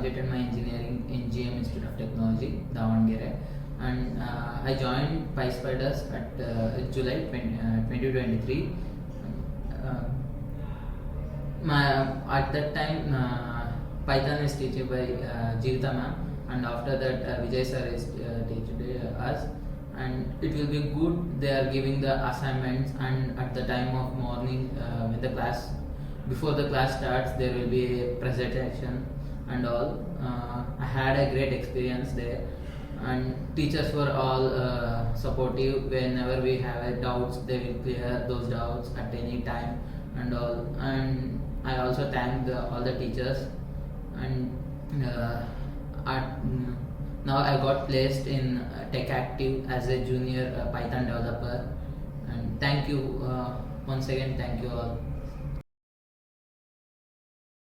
completed my engineering in GM Institute of Technology, Davangere, and I joined Pyspiders at July 2023. At that time, Python is taught by Jeevita ma'am, and after that Vijay sir is taught us, and it will be good. They are giving the assignments, and at the time of morning when the class, before the class starts, there will be a presentation and all. I had a great experience there, and teachers were all supportive. Whenever we have a doubts, they will clear those doubts at any time and all. And I also thank all the teachers, and now I got placed in Tech Active as a junior Python developer. And thank you once again. Thank you all.